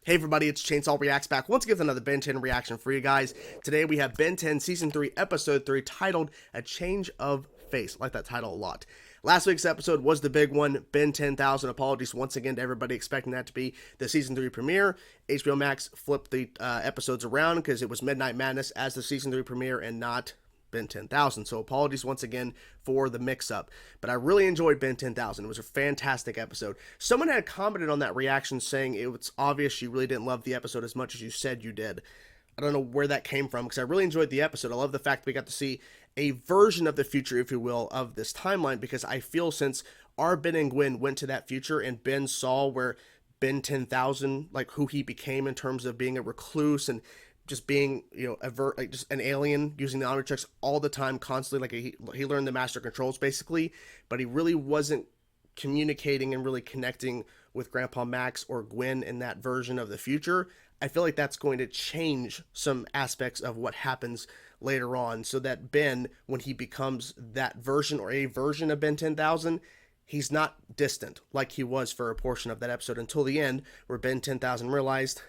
Hey everybody, it's Chainsaw Reacts back once again with another Ben 10 reaction for you guys. Today we have Ben 10 Season 3, Episode 3, titled A Change of Face. I like that title a lot. Last week's episode was the big one, Ben 10,000. Apologies once again to everybody expecting that to be the Season 3 premiere. HBO Max flipped the episodes around because it was Midnight Madness as the Season 3 premiere and not Ben 10,000. So apologies once again for the mix-up. But I really enjoyed Ben 10,000. It was a fantastic episode. Someone had commented on that reaction saying it was obvious you really didn't love the episode as much as you said you did. I don't know where that came from because I really enjoyed the episode. I love the fact that we got to see a version of the future, if you will, of this timeline, because I feel since our Ben and Gwen went to that future and Ben saw where Ben 10,000, like who he became in terms of being a recluse and just being, you know, like just an alien using the Omnitrix all the time, constantly. Like he learned the master controls basically, but he really wasn't communicating and really connecting with Grandpa Max or Gwen in that version of the future. I feel like that's going to change some aspects of what happens later on, so that Ben, when he becomes that version or a version of Ben 10,000, he's not distant like he was for a portion of that episode until the end, where Ben 10,000 realized,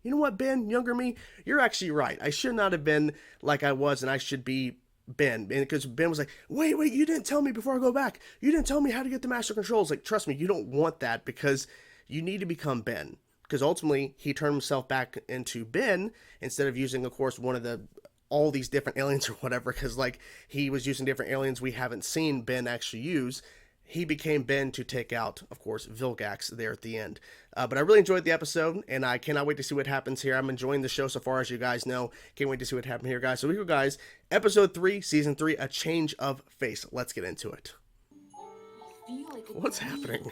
you know what, Ben, younger me, you're actually right. I should not have been like I was, and I should be Ben. Because Ben was like, wait, you didn't tell me before I go back. You didn't tell me how to get the master controls. Like, trust me, you don't want that, because you need to become Ben. Because ultimately, he turned himself back into Ben instead of using, of course, one of all these different aliens or whatever. Because, like, he was using different aliens we haven't seen Ben actually use. He became Ben to take out, of course, Vilgax there at the end. But I really enjoyed the episode, and I cannot wait to see what happens here. I'm enjoying the show so far, as you guys know. Can't wait to see what happens here, guys. So here we go, guys. Episode 3, Season 3, A Change of Face. Let's get into it. What's happening?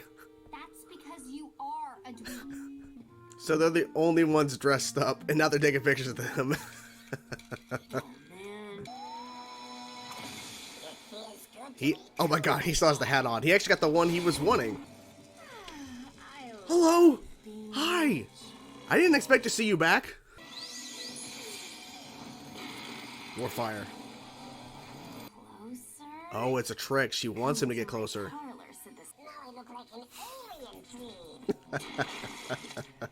That's because you are a dweeb. So they're the only ones dressed up, and now they're taking pictures of them. Oh my god, he still has the hat on. He actually got the one he was wanting. Hello! Hi! I didn't expect to see you back. More fire. Closer? Oh, it's a trick. She wants him to get closer. Now I look like an alien dweeb.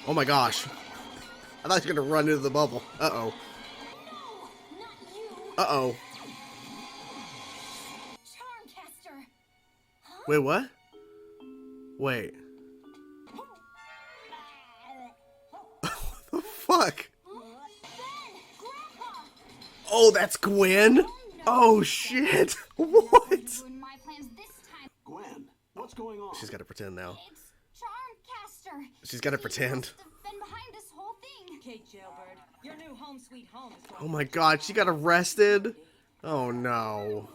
Oh my gosh. I thought he was gonna run into the bubble. Uh-oh. No, not you. Uh-oh. Charmcaster. Huh? Wait, what? Wait. What the fuck? Ben! Grandpa! Oh, that's Gwen? Oh, shit. What? Ruin my plans this time. Gwen, what's going on? She's gotta pretend now. It's Charmcaster. She's gotta He pretend. must have been behind this whole thing. Okay, Jailbird, your new home sweet home is Oh my god, she got arrested? Oh no.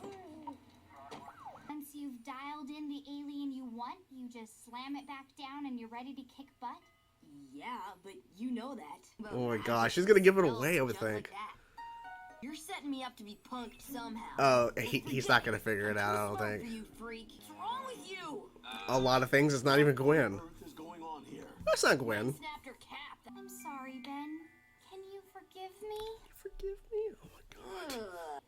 Once you've dialed in the alien you want, you just slam it back down and you're ready to kick butt? Yeah, but you know that. Oh my gosh, she's gonna give it away, I would think. You're setting me up to be punked somehow. Oh, he's not gonna figure it out, I don't think. You freak. What's wrong with you? A lot of things, it's not even Gwen. What is going on here? That's not Gwen. Snapped her cap. I'm sorry, Ben. Can you forgive me? Forgive me? Oh my god.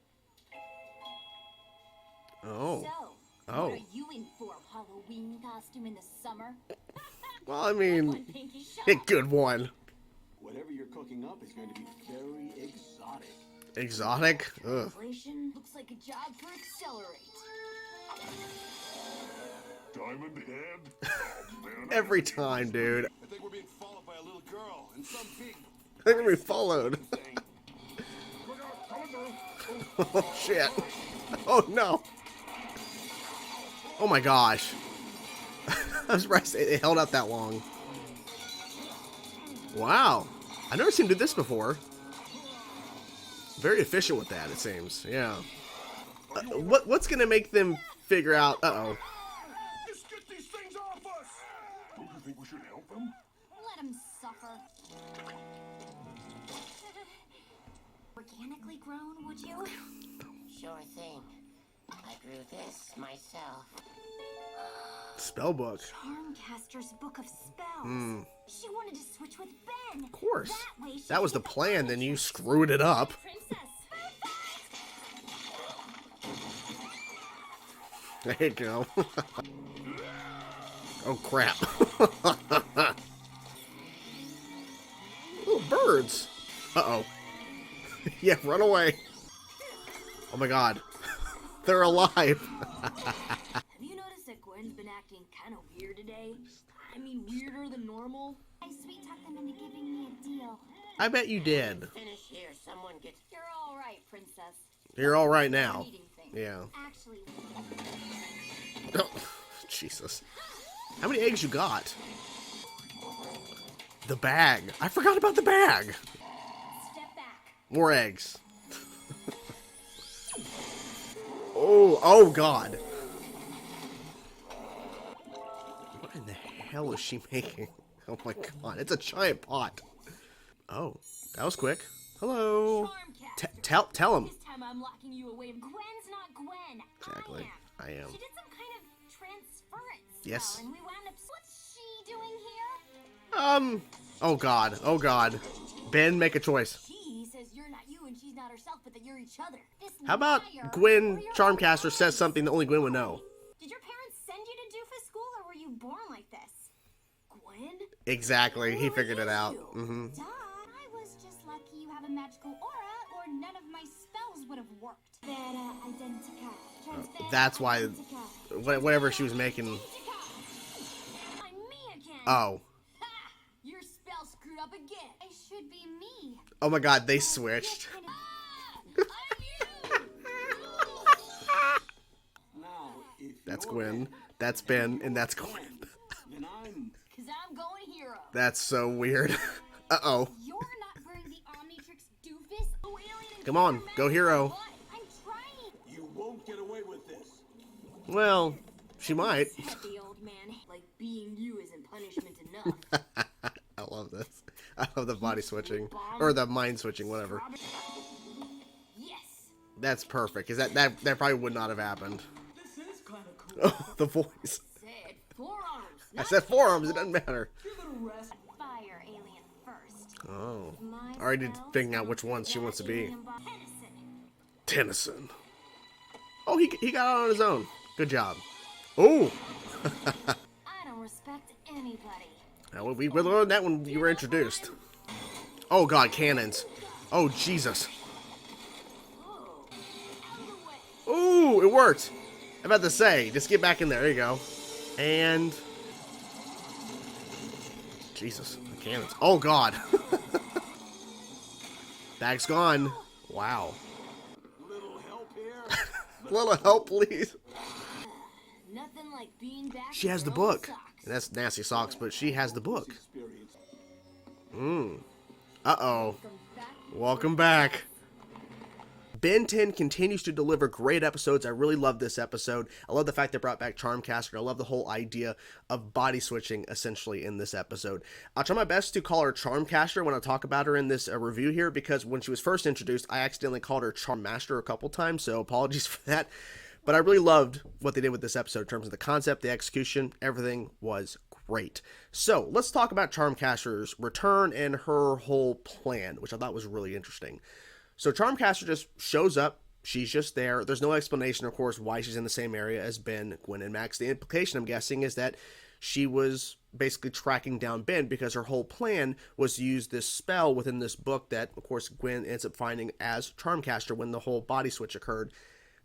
Oh. So, Oh. what are you in for? Halloween costume in the summer? Well, I mean, Pinky, shut a up. good one. Whatever you're cooking up is going to be very exotic. Exotic? Ugh. Translation looks like a job for Accelerate. Diamond Head? Oh, man. Every time, dude. I think we're being followed by a little girl and some big I think we're being followed. thing. Look out, coming through. Oh shit. Oh no. Oh my gosh. I'm surprised it held out that long. Wow. I've never seen him do this before. Very efficient with that, it seems. Yeah. What's gonna make them figure out? Uh-oh. Just get these things off us! Don't you think we should help them? Let him suffer. Organically grown, would you? Sure thing. I grew this myself. Spellbook. Charmcaster's book of spells. She wanted to switch with Ben. Of course. That way she That was could the get plan, then you screwed it up. princess. There you go. Oh crap. birds. Uh-oh. Yeah, run away. Oh my god. They're alive. Have you noticed that Gwen's been acting kind of weird today? I mean, weirder than normal. I sweet-talked them into giving me a deal. I bet you did. Finish here. Someone gets. You're all right, princess. You're all right now. Eating things. Yeah. Actually, Oh, Jesus. How many eggs you got? The bag. I forgot about the bag. Step back. More eggs. Oh God. What in the hell is she making? Oh my god, it's a giant pot. Oh, that was quick. Hello. Charmcaster. Tell him. This time I'm locking you away. Gwen's not Gwen. Exactly. I am. She did some kind of transference Yes. spell, and we wound up. What's she doing here? Oh god. Oh god. Ben, make a choice. She says you're not you and she's not herself, but that you're each other. This How about liar. Gwen Or your Charmcaster own says something that only Gwen would know? Did your parents send you to doofus school, or were you born like this? Gwen? Exactly. He Who figured it is out. you? Mm-hmm. Duh. I was just lucky you have a magical aura, or none of my spells would have worked. Vera identica. Transfera That's why. identica. Whatever she was making. I'm me again. Oh. Ha! Your spell screwed up again. It should be me. Oh my god, they switched. Ah! I'm you! Now, if That's you're Gwen. Ben, That's Ben. And that's Gwen. then I'm. Cause I'm going hero. That's so weird. Uh-oh. You're not wearing the Omnitrix doofus. Oh, alien Come on, go hero. What? I'm trying. You won't get away with this. Well, she might. Happy old man. Like being you isn't punishment enough. I love this. I love the body switching. Or the mind switching, whatever. Yes. That's perfect. Because that probably would not have happened. This is kind of cool. Oh, the voice. Said forearms. I said forearms, it doesn't matter. Give it a rest. Fire alien first. Oh. My Already spells figuring out don't which do ones she that wants to be. alien bo- Tennyson. Tennyson. Oh, he got out on his own. Good job. Oh! I don't respect anybody. Now, we learned that when you were introduced. Oh god, cannons. Oh, Jesus. Ooh, it worked. I'm about to say, just get back in there. There you go. And... Jesus, the cannons. Oh god. Bag's gone. Wow. Little help here. Little help, please. Nothing like being back. She in has the your own book. socks. And that's nasty socks, but she has the book. Experience. Uh-oh. Welcome back. Ben 10 continues to deliver great episodes. I really love this episode. I love the fact they brought back Charmcaster. I love the whole idea of body switching, essentially, in this episode. I'll try my best to call her Charmcaster when I talk about her in this review here, because when she was first introduced, I accidentally called her Charmmaster a couple times, so apologies for that. But I really loved what they did with this episode in terms of the concept, the execution, everything was great. So, let's talk about Charmcaster's return and her whole plan, which I thought was really interesting. So Charmcaster just shows up. She's just there. There's no explanation, of course, why she's in the same area as Ben, Gwen, and Max. The implication, I'm guessing, is that she was basically tracking down Ben because her whole plan was to use this spell within this book that, of course, Gwen ends up finding as Charmcaster when the whole body switch occurred,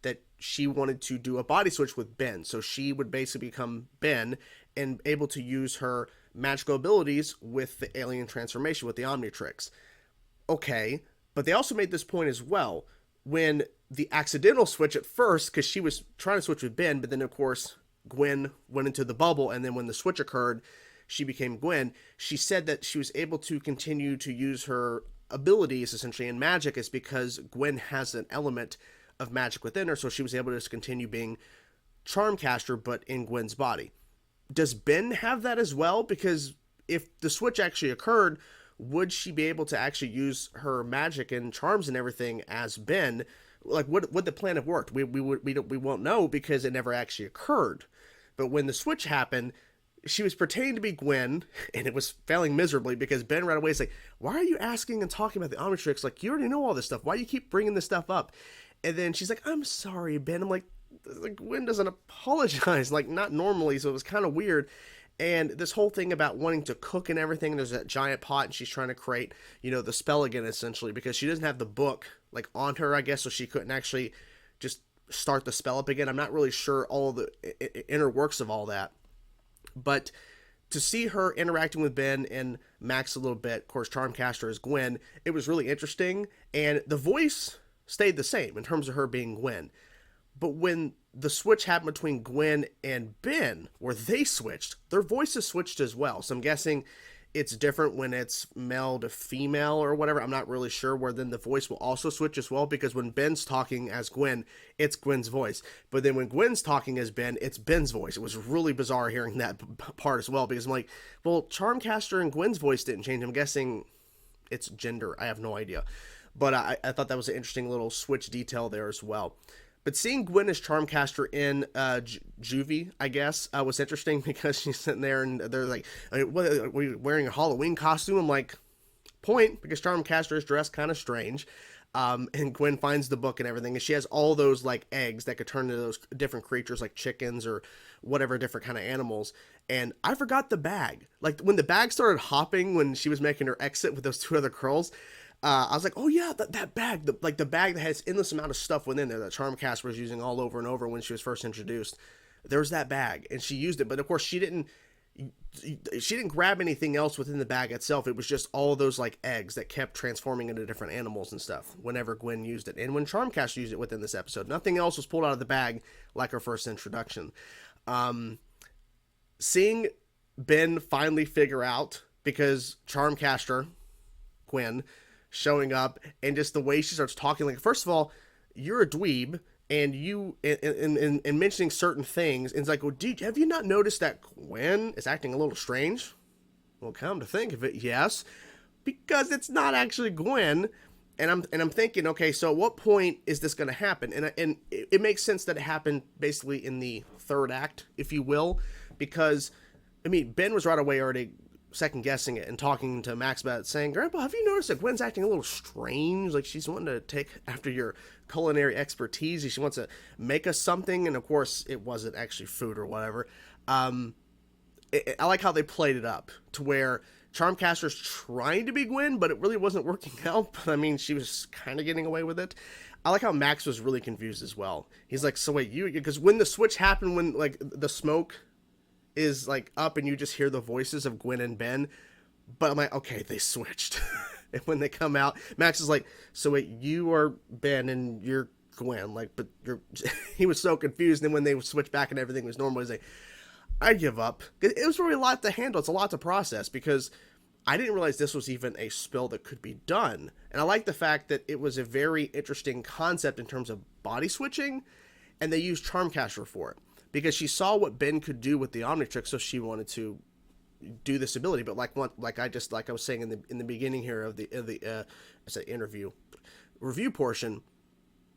that she wanted to do a body switch with Ben. So she would basically become Ben and able to use her magical abilities with the alien transformation, with the Omnitrix. Okay. But they also made this point as well, when the accidental switch at first, because she was trying to switch with Ben, but then, of course, Gwen went into the bubble, and then when the switch occurred, she became Gwen. She said that she was able to continue to use her abilities, essentially, in magic, is because Gwen has an element of magic within her, so she was able to just continue being Charmcaster, but in Gwen's body. Does Ben have that as well? Because if the switch actually occurred, would she be able to actually use her magic and charms and everything as Ben? Like, would the plan have worked? We won't know because it never actually occurred. But when the switch happened, she was pretending to be Gwen, and it was failing miserably because Ben right away is like, why are you asking and talking about the Omnitrix? Like, you already know all this stuff. Why do you keep bringing this stuff up? And then she's like, I'm sorry, Ben. I'm like, Gwen doesn't apologize, like, not normally, so it was kind of weird. And this whole thing about wanting to cook and everything, there's that giant pot and she's trying to create, the spell again, essentially, because she doesn't have the book, like, on her, I guess, so she couldn't actually just start the spell up again. I'm not really sure all the inner works of all that. But to see her interacting with Ben and Max a little bit, of course, Charmcaster as Gwen, it was really interesting. And the voice stayed the same in terms of her being Gwen. But when the switch happened between Gwen and Ben, where they switched, their voices switched as well. So I'm guessing it's different when it's male to female or whatever. I'm not really sure, where then the voice will also switch as well, because when Ben's talking as Gwen, it's Gwen's voice. But then when Gwen's talking as Ben, it's Ben's voice. It was really bizarre hearing that part as well, because I'm like, well, Charmcaster and Gwen's voice didn't change. I'm guessing it's gender. I have no idea. But I thought that was an interesting little switch detail there as well. But seeing Gwen as Charmcaster in Juvie, I guess, was interesting, because she's sitting there and they're like, what, are you wearing a Halloween costume? I'm like, point, because Charmcaster is dressed kind of strange. And Gwen finds the book and everything, and she has all those like eggs that could turn into those different creatures like chickens or whatever different kind of animals. And I forgot the bag. Like when the bag started hopping when she was making her exit with those two other girls, I was like, oh yeah, that bag, the bag that has endless amount of stuff within there that Charmcaster was using all over and over when she was first introduced. There's that bag, and she used it, but of course she didn't grab anything else within the bag itself. It was just all those like eggs that kept transforming into different animals and stuff whenever Gwen used it. And when Charmcaster used it within this episode, nothing else was pulled out of the bag like her first introduction. Seeing Ben finally figure out, because Charmcaster, Gwen, showing up, and just the way she starts talking, like, first of all, you're a dweeb, and you, in mentioning certain things, and it's like, well, have you not noticed that Gwen is acting a little strange? Well, come to think of it, yes, because it's not actually Gwen. And I'm thinking, okay, so at what point is this going to happen? And it makes sense that it happened basically in the third act, if you will, because, I mean, Ben was right away already second guessing it and talking to Max about it, saying, Grandpa, have you noticed that Gwen's acting a little strange? Like, she's wanting to take after your culinary expertise. She wants to make us something. And of course it wasn't actually food or whatever. I like how they played it up to where Charmcaster's trying to be Gwen, but it really wasn't working out. I mean, she was kind of getting away with it. I like how Max was really confused as well. He's like, so wait, because when the switch happened, when like the smoke is like up and you just hear the voices of Gwen and Ben, but I'm like, okay, they switched. And when they come out, Max is like, so wait, you are Ben and you're Gwen, like, but you're he was so confused. And then when they switched back and everything was normal, he's like, I give up. It was really a lot to handle. It's a lot to process, because I didn't realize this was even a spell that could be done. And I like the fact that it was a very interesting concept in terms of body switching, and they used Charmcaster for it, because she saw what Ben could do with the Omnitrix, so she wanted to do this ability. But like I was saying in the beginning here of the interview review portion,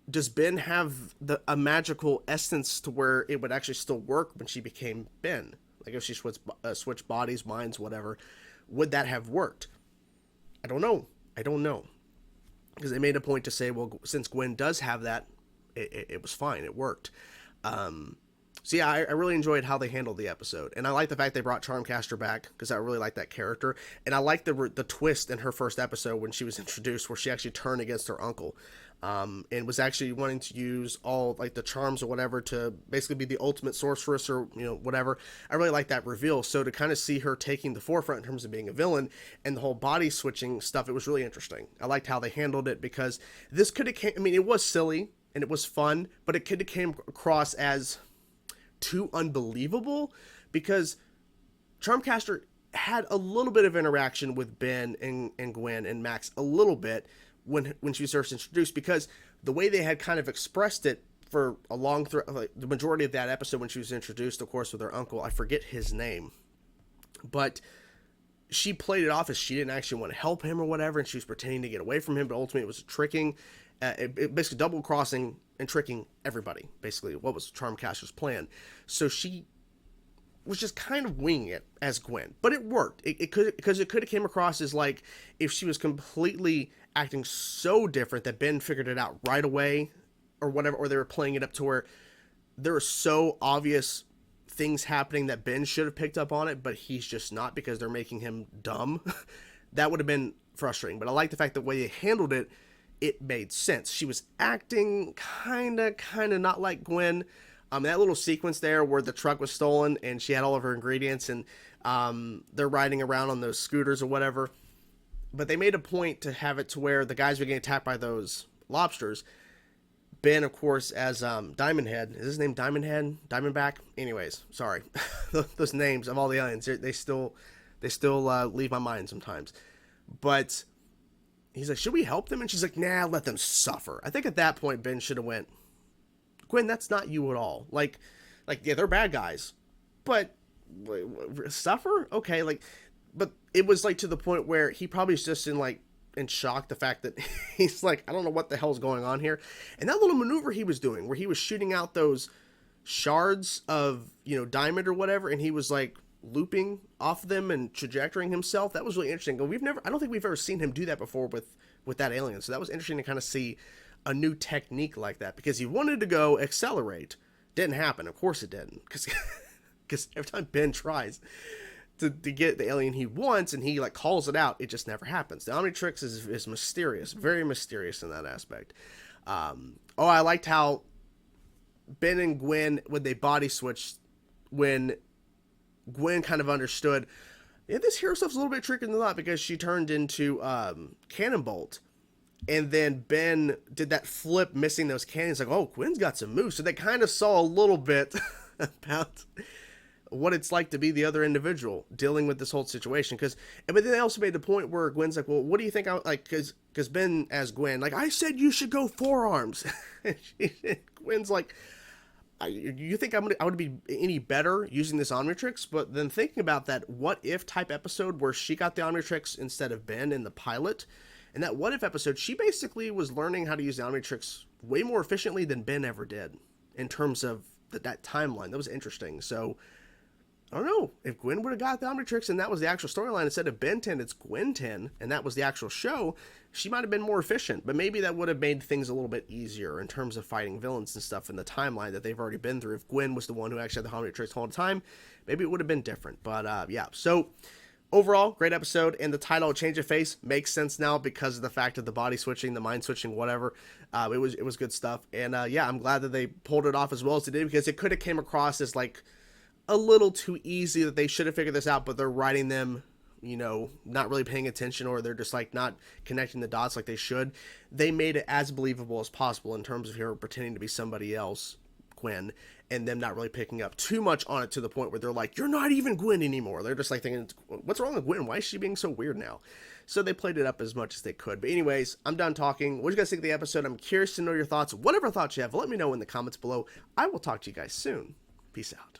does Ben have a magical essence to where it would actually still work when she became Ben? Like if she switched bodies, minds, whatever, would that have worked? I don't know, because they made a point to say, well, since Gwen does have that, it was fine, it worked. So yeah, I really enjoyed how they handled the episode, and I like the fact they brought Charmcaster back, because I really like that character, and I like the twist in her first episode when she was introduced, where she actually turned against her uncle, and was actually wanting to use all like the charms or whatever to basically be the ultimate sorceress or whatever. I really like that reveal. So to kind of see her taking the forefront in terms of being a villain and the whole body switching stuff, it was really interesting. I liked how they handled it, because this could have it was silly and it was fun, but it could have came across as too unbelievable, because Charmcaster had a little bit of interaction with Ben and Gwen and Max a little bit when she was first introduced, because the way they had kind of expressed it for a long like the majority of that episode when she was introduced, of course, with her uncle, I forget his name, but she played it off as she didn't actually want to help him or whatever, and she was pretending to get away from him, but ultimately it was tricking, it basically double crossing and tricking everybody, basically what was Charmcaster's plan. So she was just kind of winging it as Gwen, but it worked. It could have came across as like if she was completely acting so different that Ben figured it out right away or whatever, or they were playing it up to where there were so obvious things happening that Ben should have picked up on it, but he's just not because they're making him dumb. That would have been frustrating. But I like the fact that the way they handled it, it made sense. She was acting kind of not like Gwen. That little sequence there where the truck was stolen and she had all of her ingredients and they're riding around on those scooters or whatever. But they made a point to have it to where the guys were getting attacked by those lobsters. Ben, of course, as Diamond Head. Is his name Diamond Head? Diamondback? Anyways, sorry. Those names of all the aliens, they still leave my mind sometimes. But he's like, should we help them? And she's like, nah, let them suffer. I think at that point, Ben should have went, Gwen, that's not you at all. Like, yeah, they're bad guys. But suffer? Okay, but it was like to the point where he probably is just in shock, the fact that he's like, I don't know what the hell's going on here. And that little maneuver he was doing where he was shooting out those shards of, diamond or whatever, and he was like looping off them and trajectorying himself, that was really interesting. I don't think we've ever seen him do that before with that alien. So that was interesting to kind of see a new technique like that, because he wanted to go accelerate. Didn't happen. Of course it didn't, because every time Ben tries to get the alien he wants and he calls it out, it just never happens. The Omnitrix is mysterious, very mysterious in that aspect. I liked how Ben and Gwen, when they body switched, when Gwen kind of understood, yeah, this hero stuff's a little bit trickier than that, because she turned into Cannonbolt, and then Ben did that flip, missing those cannons. Like, oh, Gwen's got some moves. So they kind of saw a little bit about what it's like to be the other individual dealing with this whole situation. But then they also made the point where Gwen's like, well, what do you think I like? Because Ben as Gwen, I said you should go forearms. And Gwen's like, you think I would be any better using this Omnitrix? But then thinking about that what if type episode where she got the Omnitrix instead of Ben in the pilot, and that what if episode, she basically was learning how to use the Omnitrix way more efficiently than Ben ever did in terms of that timeline. That was interesting. So I don't know if Gwen would have got the Omnitrix and that was the actual storyline instead of Ben 10, it's Gwen 10, and that was the actual show. She might have been more efficient, but maybe that would have made things a little bit easier in terms of fighting villains and stuff in the timeline that they've already been through. If Gwen was the one who actually had the Omnitrix all the time, maybe it would have been different. But yeah, so overall, great episode, and the title Change of Face makes sense now because of the fact of the body switching, the mind switching, whatever. It was good stuff, and yeah, I'm glad that they pulled it off as well as they did, because it could have came across as a little too easy, that they should have figured this out, but they're writing them, not really paying attention, or they're just not connecting the dots like they should. They made it as believable as possible in terms of her pretending to be somebody else, Gwen, and them not really picking up too much on it to the point where they're like, you're not even Gwen anymore. They're just thinking, what's wrong with Gwen? Why is she being so weird now? So they played it up as much as they could. But anyways, I'm done talking. What do you guys think of the episode? I'm curious to know your thoughts. Whatever thoughts you have, let me know in the comments below. I will talk to you guys soon. Peace out.